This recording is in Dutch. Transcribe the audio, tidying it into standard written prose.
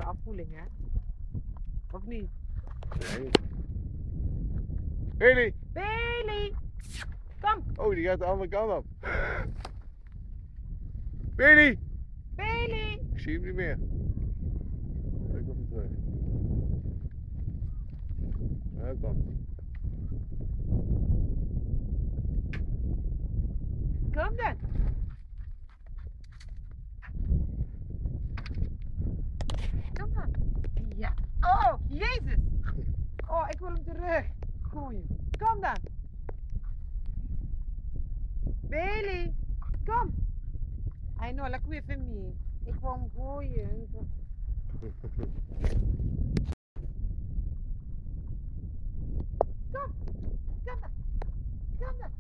afvoeling, hè? Of niet? Nee. Bailey! Bailey! Kom! Oh, die gaat de andere kant op. Bailey! Bailey! Ik zie hem niet meer. Hij komt niet terug. Daar komt hij. Kom dan! Kom dan! Ja! Oh, Jezus! Oh, ik wil hem terug. Goeie. Kom dan! Bailey! Kom! I know, like weer van mij. Ik wil hem gooien. Kom! Kom dan! Kom dan!